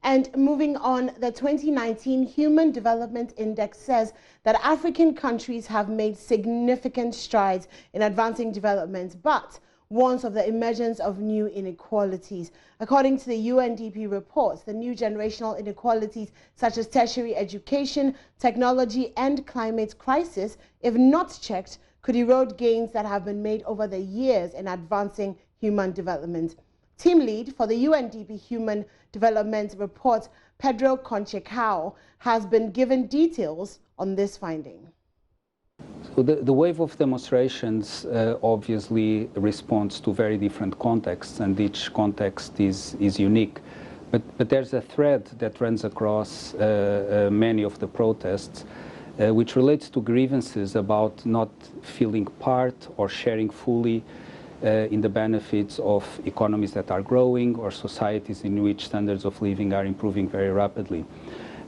And moving on, the 2019 Human Development Index says that African countries have made significant strides in advancing development, but warns of the emergence of new inequalities. According to the UNDP reports, the new generational inequalities such as tertiary education, technology and climate crisis, if not checked, could erode gains that have been made over the years in advancing human development. Team lead for the UNDP Human Development Report, Pedro Conchecao, has been given details on this finding. So the wave of demonstrations obviously responds to very different contexts, and each context is unique. But there's a thread that runs across many of the protests, which relates to grievances about not feeling part or sharing fully in the benefits of economies that are growing or societies in which standards of living are improving very rapidly.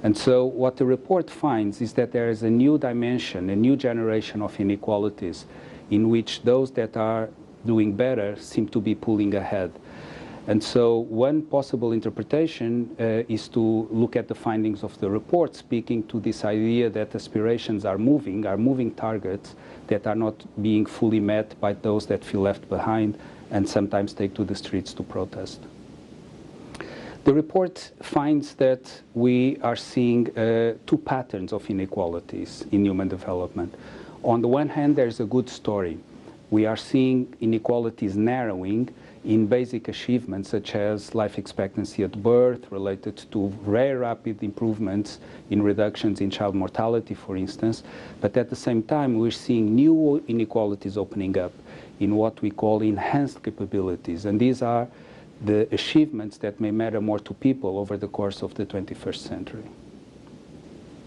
And so what the report finds is that there is a new dimension, a new generation of inequalities in which those that are doing better seem to be pulling ahead. And so one possible interpretation is to look at the findings of the report, speaking to this idea that aspirations are moving targets that are not being fully met by those that feel left behind and sometimes take to the streets to protest. The report finds that we are seeing two patterns of inequalities in human development. On the one hand, there's a good story. We are seeing inequalities narrowing in basic achievements such as life expectancy at birth, related to very rapid improvements in reductions in child mortality, for instance. But at the same time, we're seeing new inequalities opening up in what we call enhanced capabilities. And these are the achievements that may matter more to people over the course of the 21st century.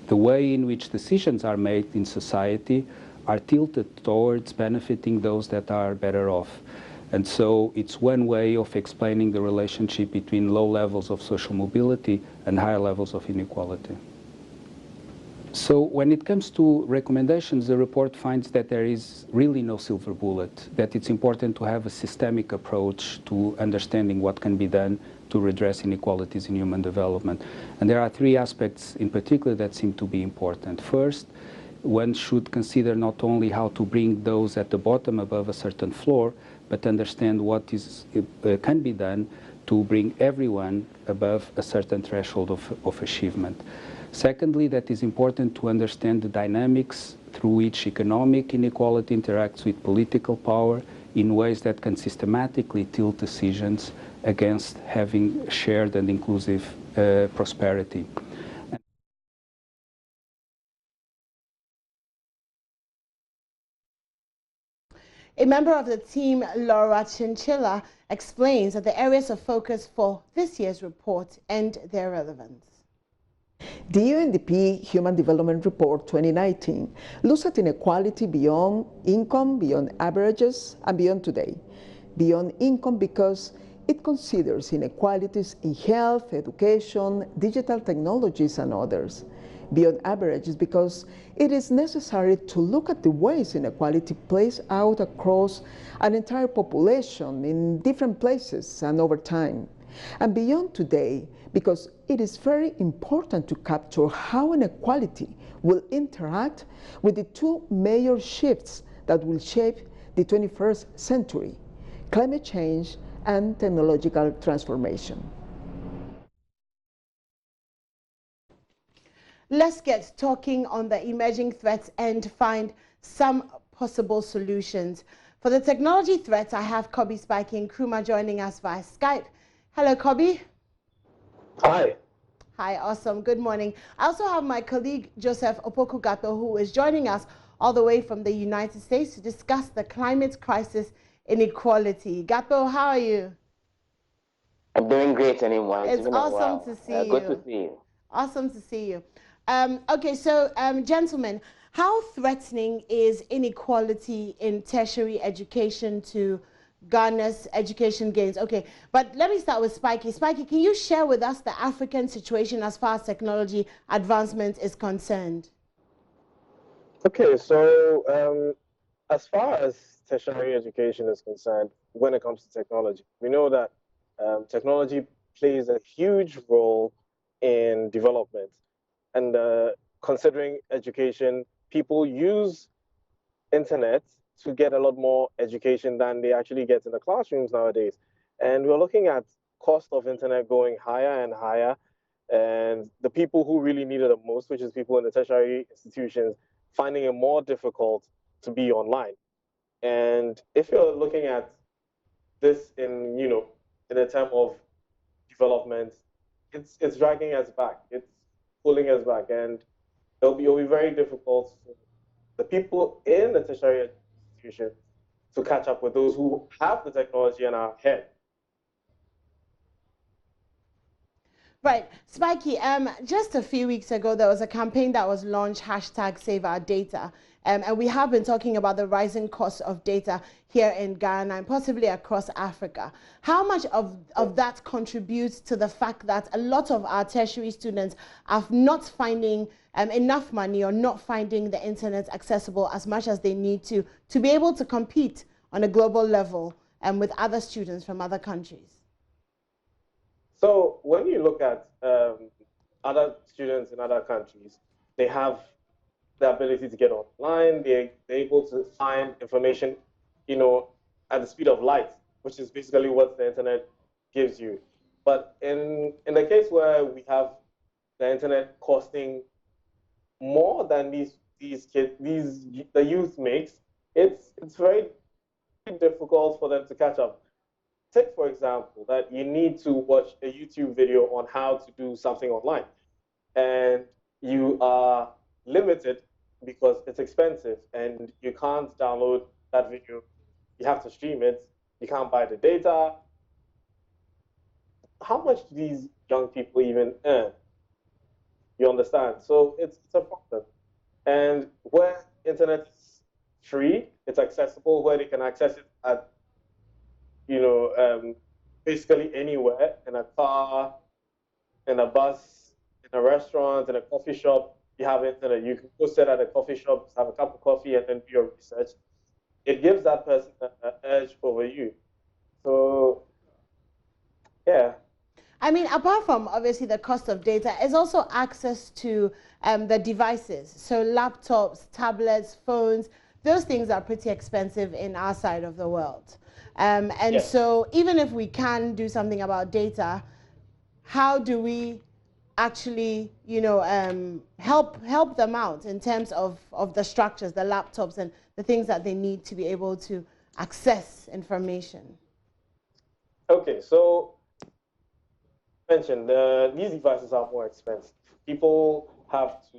The way in which decisions are made in society are tilted towards benefiting those that are better off. And so it's one way of explaining the relationship between low levels of social mobility and higher levels of inequality. So when it comes to recommendations, the report finds that there is really no silver bullet, that it's important to have a systemic approach to understanding what can be done to redress inequalities in human development. And there are three aspects in particular that seem to be important. First, one should consider not only how to bring those at the bottom above a certain floor, but understand what can be done to bring everyone above a certain threshold of achievement. Secondly, that is important to understand the dynamics through which economic inequality interacts with political power in ways that can systematically tilt decisions against having shared and inclusive prosperity. A member of the team, Laura Chinchilla, explains that the areas of focus for this year's report and their relevance. The UNDP Human Development Report 2019 looks at inequality beyond income, beyond averages, and beyond today. Beyond income because it considers inequalities in health, education, digital technologies, and others. Beyond averages because it is necessary to look at the ways inequality plays out across an entire population in different places and over time. And beyond today because it is very important to capture how inequality will interact with the two major shifts that will shape the 21st century: climate change and technological transformation. Let's get talking on the emerging threats and find some possible solutions. For the technology threats, I have Kobe Spikey Nkrumah joining us via Skype. Hello, Kobe. Hi. Hi, awesome. Good morning. I also have my colleague, Joseph Opoku-Gato, who is joining us all the way from the United States to discuss the climate crisis inequality. Gato, how are you? I'm doing great, anymore. It's awesome to see you. Good to see you. Awesome to see you. Okay, so gentlemen, how threatening is inequality in tertiary education to Ghana's education gains? Okay, but let me start with Spikey. Spikey, can you share with us the African situation as far as technology advancement is concerned? Okay, so as far as tertiary education is concerned, when it comes to technology, we know that technology plays a huge role in development. And considering education, people use internet to get a lot more education than they actually get in the classrooms nowadays. And we're looking at cost of internet going higher and higher, and the people who really need it the most, which is people in the tertiary institutions, finding it more difficult to be online. And if you're looking at this in, in a term of development, it's dragging us back. It's pulling us back, and it'll be very difficult for the people in the tertiary institution to catch up with those who have the technology and are ahead. Right. Spiky, just a few weeks ago, there was a campaign that was launched, hashtag Save Our Data. And we have been talking about the rising cost of data here in Ghana and possibly across Africa. How much of that contributes to the fact that a lot of our tertiary students are not finding enough money or not finding the internet accessible as much as they need to be able to compete on a global level with other students from other countries? So when you look at other students in other countries, they have the ability to get online. They're able to find information, at the speed of light, which is basically what the internet gives you. But in the case where we have the internet costing more than these kids, the youth makes, it's very difficult for them to catch up. Take, for example, that you need to watch a YouTube video on how to do something online, and you are limited because it's expensive and you can't download that video. You have to stream it. You can't buy the data. How much do these young people even earn? You understand? So it's a problem. And where internet is free, it's accessible, where they can access it at basically anywhere, in a car, in a bus, in a restaurant, in a coffee shop, you have internet. You can go sit at a coffee shop, have a cup of coffee, and then do your research. It gives that person an edge over you. So, yeah. I mean, apart from obviously the cost of data, is also access to the devices. So laptops, tablets, phones, those things are pretty expensive in our side of the world. And Yes. so even if we can do something about data, how do we actually, help them out in terms of the structures, the laptops, and the things that they need to be able to access information? Okay, so mentioned these devices are more expensive. People have to.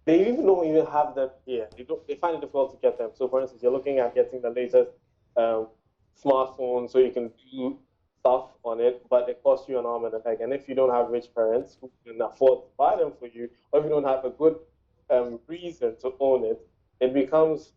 They even don't even have them here. They find it difficult to get them. So, for instance, you're looking at getting the latest smartphone so you can do stuff on it, but it costs you an arm and a leg. And if you don't have rich parents who can afford to buy them for you, or if you don't have a good reason to own it, it becomes,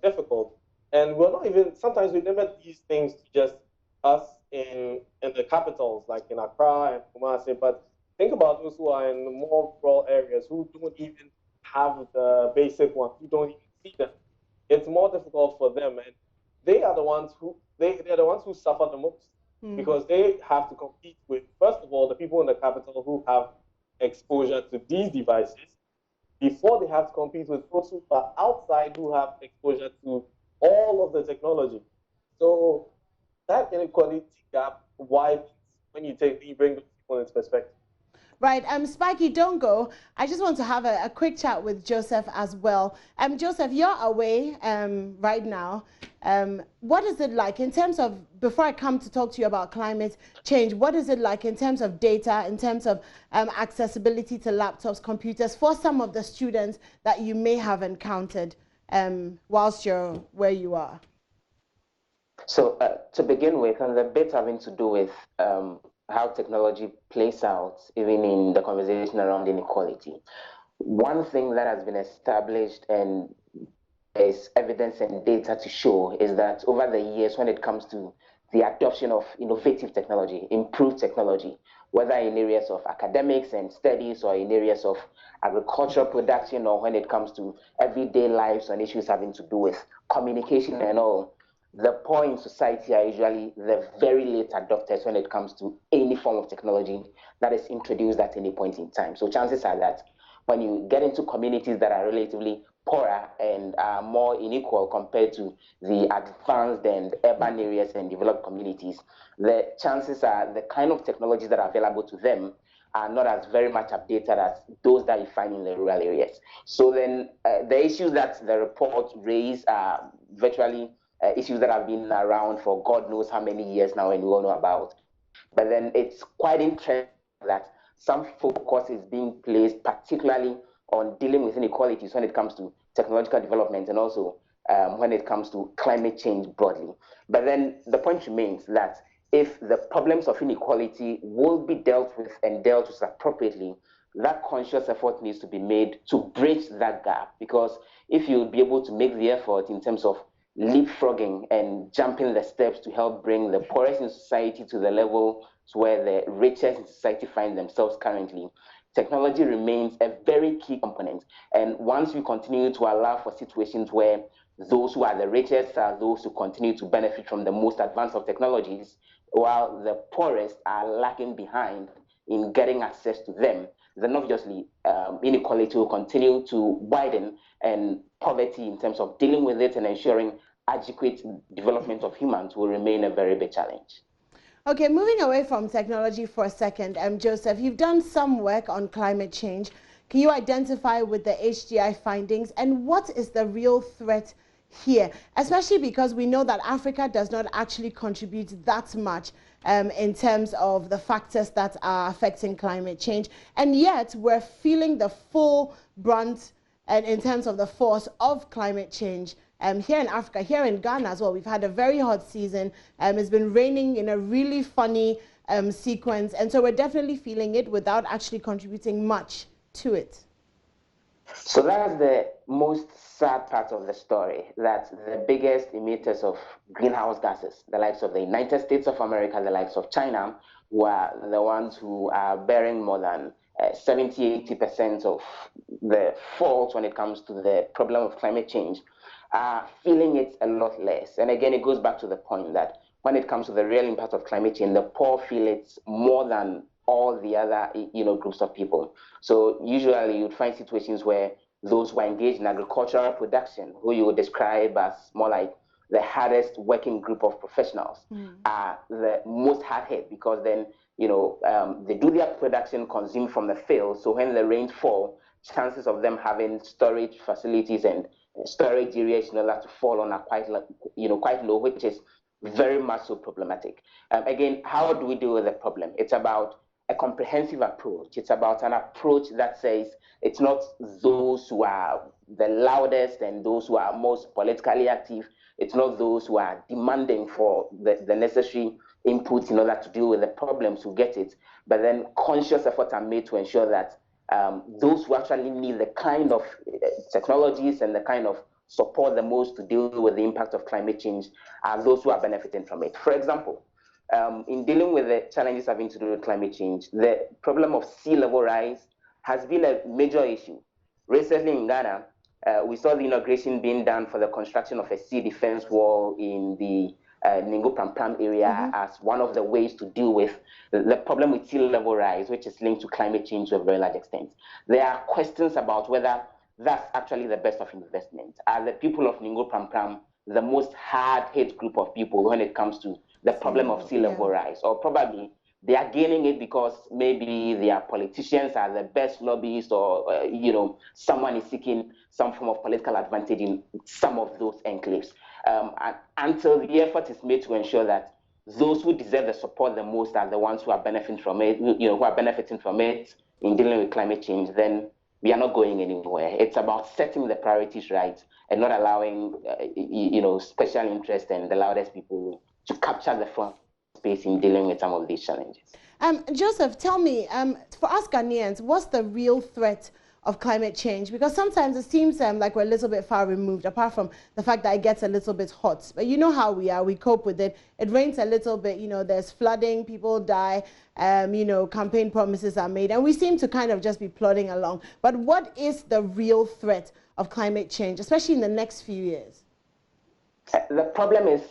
difficult. And we're not even, sometimes we limit these things to just us in the capitals, like in Accra and Kumasi, but think about those who are in the more rural areas who don't even have the basic ones, who don't even see them. It's more difficult for them, and they are the ones who they're the ones who suffer the most because they have to compete with, first of all, the people in the capital who have exposure to these devices before they have to compete with those who are outside who have exposure to all of the technology. So that inequality gap widens when you bring those people into perspective. Right, Spiky, don't go. I just want to have a quick chat with Joseph as well. Joseph, you're away right now. What is it like in terms of, before I come to talk to you about climate change, what is it like in terms of data, in terms of accessibility to laptops, computers, for some of the students that you may have encountered whilst you're where you are? So to begin with, and the bit having to do with how technology plays out, even in the conversation around inequality. One thing that has been established and is evidence and data to show is that over the years, when it comes to the adoption of innovative technology, improved technology, whether in areas of academics and studies or in areas of agricultural production or when it comes to everyday lives and issues having to do with communication and all, the poor in society are usually the very late adopters when it comes to any form of technology that is introduced at any point in time. So chances are that when you get into communities that are relatively poorer and are more unequal compared to the advanced and urban areas and developed communities, the chances are the kind of technologies that are available to them are not as very much updated as those that you find in the rural areas. So then the issues that the report raised are virtually issues that have been around for God knows how many years now and we all know about. But then it's quite interesting that some focus is being placed particularly on dealing with inequalities when it comes to technological development and also when it comes to climate change broadly. But then the point remains that if the problems of inequality will be dealt with and dealt with appropriately, that conscious effort needs to be made to bridge that gap. Because if you'll be able to make the effort in terms of leapfrogging and jumping the steps to help bring the poorest in society to the level to where the richest in society find themselves currently, technology remains a very key component. And once we continue to allow for situations where those who are the richest are those who continue to benefit from the most advanced of technologies, while the poorest are lagging behind in getting access to them, then obviously inequality will continue to widen, and poverty in terms of dealing with it and ensuring adequate development of humans will remain a very big challenge. Okay, moving away from technology for a second, Joseph, you've done some work on climate change. Can you identify with the HDI findings and what is the real threat here? Especially because we know that Africa does not actually contribute that much in terms of the factors that are affecting climate change. And yet we're feeling the full brunt and in terms of the force of climate change here in Africa, here in Ghana as well. We've had a very hot season. It's been raining in a really funny sequence. And so we're definitely feeling it without actually contributing much to it. So that's the most sad part of the story, that the biggest emitters of greenhouse gases, the likes of the United States of America, the likes of China, were the ones who are bearing more than 70–80% of the fault when it comes to the problem of climate change, are feeling it a lot less. And again, it goes back to the point that when it comes to the real impact of climate change, the poor feel it more than all the other groups of people. So usually you'd find situations where those who are engaged in agricultural production, who you would describe as more like the hardest working group of professionals, are the most hard hit, because then they do their production, consume from the field. So when the rains fall, chances of them having storage facilities and storage areas in order to fall on are quite low, which is very much so problematic. Again, how do we deal with the problem? It's about a comprehensive approach. It's about an approach that says it's not those who are the loudest and those who are most politically active. It's not those who are demanding for the necessary inputs in order to deal with the problems who get it, but then conscious efforts are made to ensure that those who actually need the kind of technologies and the kind of support the most to deal with the impact of climate change are those who are benefiting from it. For example, in dealing with the challenges having to do with climate change, the problem of sea level rise has been a major issue. Recently in Ghana, we saw the inauguration being done for the construction of a sea defense wall in the Ningo Prampram area as one of the ways to deal with the problem with sea level rise, which is linked to climate change to a very large extent. There are questions about whether that's actually the best of investment. Are the people of Ningo Prampram the most hard-hit group of people when it comes to the problem of sea level rise? Or probably they are gaining it because maybe their politicians are the best lobbyists, or someone is seeking some form of political advantage in some of those enclaves. And until the effort is made to ensure that those who deserve the support the most are the ones who are benefiting from it, who are benefiting from it in dealing with climate change, then we are not going anywhere. It's about setting the priorities right and not allowing, special interest and the loudest people to capture the front space in dealing with some of these challenges. Joseph, tell me, for us Ghanaians, what's the real threat of climate change? Because sometimes it seems like we're a little bit far removed, apart from the fact that it gets a little bit hot. But you know how we are, we cope with it. It rains a little bit, there's flooding, people die, campaign promises are made, and we seem to kind of just be plodding along. But what is the real threat of climate change, especially in the next few years? The problem is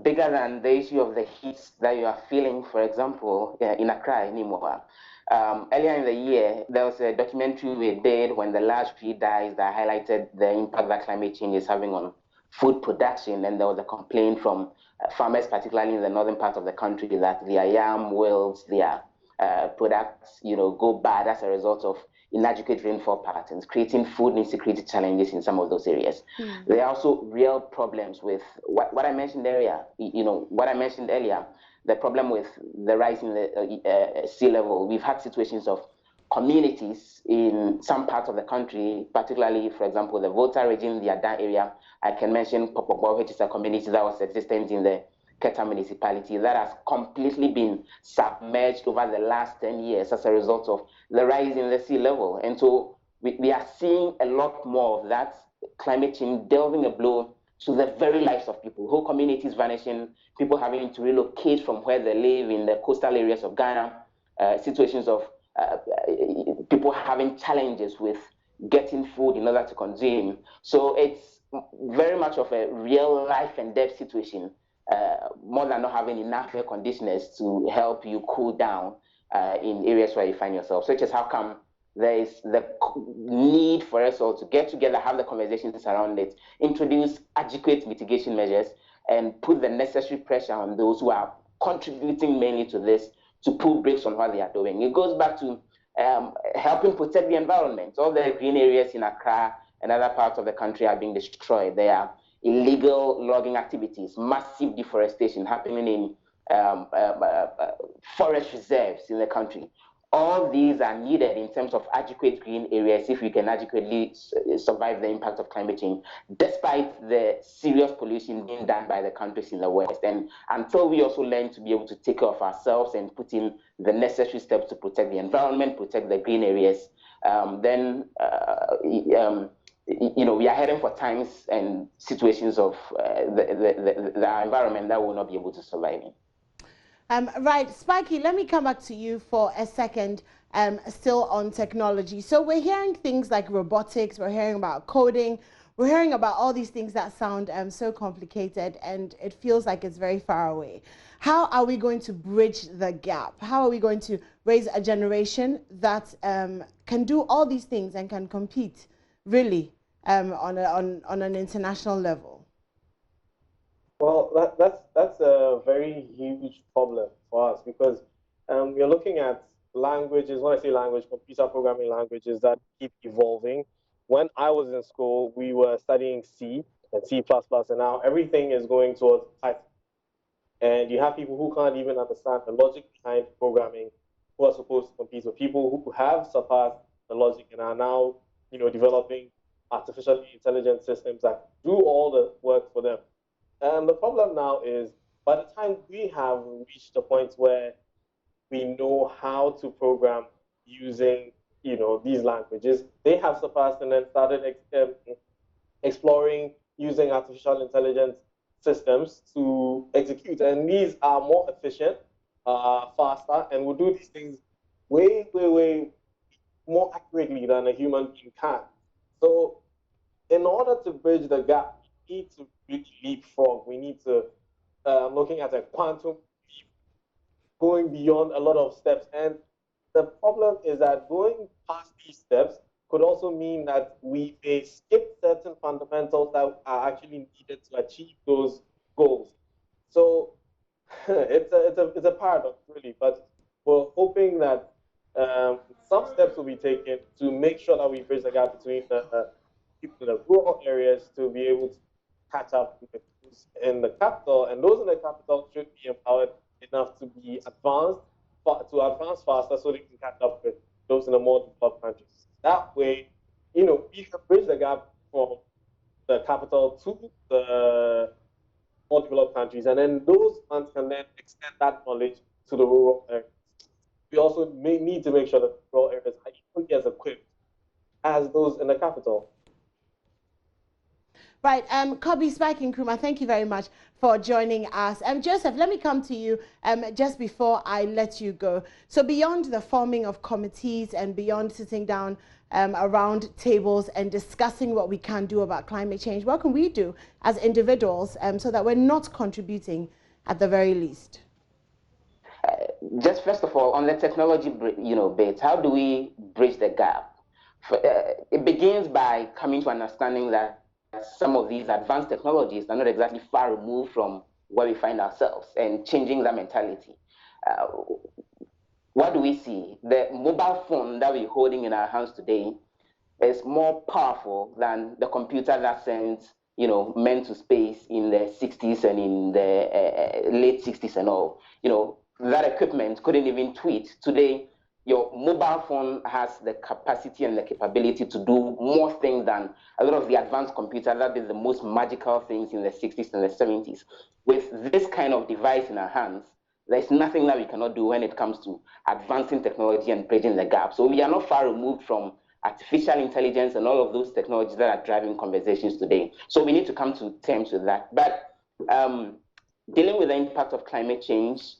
bigger than the issue of the heat that you are feeling, for example, in Accra anymore. Earlier in the year, there was a documentary we did when the large tree dies that highlighted the impact that climate change is having on food production. And there was a complaint from farmers, particularly in the northern part of the country, that their yam wilts, their products, go bad as a result of inadequate rainfall patterns, creating food insecurity challenges in some of those areas. There are also real problems with what I mentioned earlier. What I mentioned earlier, the problem with the rise in the sea level. We've had situations of communities in some parts of the country, particularly, for example, the Volta region, the Adan area. I can mention Popobo, which is a community that was existent in the Keta municipality that has completely been submerged over the last 10 years as a result of the rise in the sea level. And so we are seeing a lot more of that climate change delving a blow to the very lives of people, whole communities vanishing, people having to relocate from where they live in the coastal areas of Ghana, situations of people having challenges with getting food in order to consume. So it's very much of a real life and death situation, more than not having enough air conditioners to help you cool down in areas where you find yourself. So just how come there is the need for us all to get together, have the conversations around it, introduce adequate mitigation measures, and put the necessary pressure on those who are contributing mainly to this to pull brakes on what they are doing. It goes back to helping protect the environment. All the green areas in Accra and other parts of the country are being destroyed. There are illegal logging activities, massive deforestation happening in forest reserves in the country. All these are needed in terms of adequate green areas if we can adequately survive the impact of climate change, despite the serious pollution being done by the countries in the West. And until we also learn to be able to take care of ourselves and put in the necessary steps to protect the environment, protect the green areas, then we are heading for times and situations of the environment that will not be able to survive in. Right, Spiky, let me come back to you for a second, still on technology. So we're hearing things like robotics, we're hearing about coding, we're hearing about all these things that sound so complicated, and it feels like it's very far away. How are we going to bridge the gap? How are we going to raise a generation that can do all these things and can compete really on an international level? Well, that's a very huge problem for us because we're looking at languages. When I say language, computer programming languages that keep evolving. When I was in school, we were studying C and C++, and now everything is going towards Python. And you have people who can't even understand the logic behind programming, who are supposed to compete with people who have surpassed the logic and are now, developing artificial intelligence systems that do all the work for them. And the problem now is by the time we have reached a point where we know how to program using, these languages, they have surpassed and then started exploring using artificial intelligence systems to execute. And these are more efficient, faster, and will do these things way, way, way more accurately than a human being can. So in order to bridge the gap, we need to really leapfrog. We need to looking at a quantum leap, going beyond a lot of steps. And the problem is that going past these steps could also mean that we may skip certain fundamentals that are actually needed to achieve those goals. So it's a paradox, really. But we're hoping that some steps will be taken to make sure that we bridge the gap between the people in the rural areas to be able to catch up with those in the capital, and those in the capital should be empowered enough to be advance faster so they can catch up with those in the more developed countries. That way, we can bridge the gap from the capital to the more developed countries, and then those ones can then extend that knowledge to the rural areas. We also need to make sure that rural areas are equally as equipped as those in the capital. Right, Kobe, Spike and Kruma, thank you very much for joining us. Joseph, let me come to you just before I let you go. So beyond the forming of committees and beyond sitting down around tables and discussing what we can do about climate change, what can we do as individuals so that we're not contributing at the very least? Just first of all, on the technology, bit, how do we bridge the gap? It begins by coming to understanding that some of these advanced technologies are not exactly far removed from where we find ourselves and changing that mentality. What do we see? The mobile phone that we're holding in our hands today is more powerful than the computer that sends, men to space in the 60s and in the late 60s and all. That equipment couldn't even tweet. Today, your mobile phone has the capacity and the capability to do more things than a lot of the advanced computers that did the most magical things in the 60s and the 70s. With this kind of device in our hands, there's nothing that we cannot do when it comes to advancing technology and bridging the gap. So we are not far removed from artificial intelligence and all of those technologies that are driving conversations today. So we need to come to terms with that. But dealing with the impact of climate change,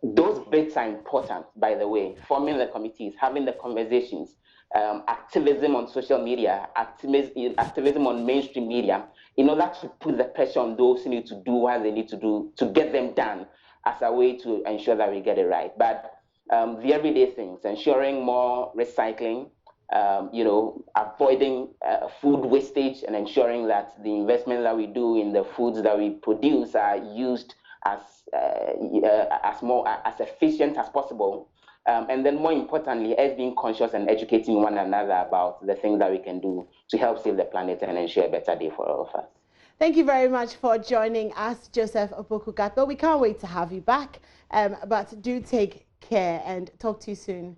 those bits are important, by the way. Forming the committees, having the conversations, activism on social media, activism on mainstream media, in order to put the pressure on those who need to do what they need to do to get them done as a way to ensure that we get it right. But the everyday things, ensuring more recycling, avoiding food wastage and ensuring that the investment that we do in the foods that we produce are used as efficient as possible. And then more importantly, as being conscious and educating one another about the things that we can do to help save the planet and ensure a better day for all of us. Thank you very much for joining us, Joseph Opoku-Gato. We can't wait to have you back, but do take care and talk to you soon.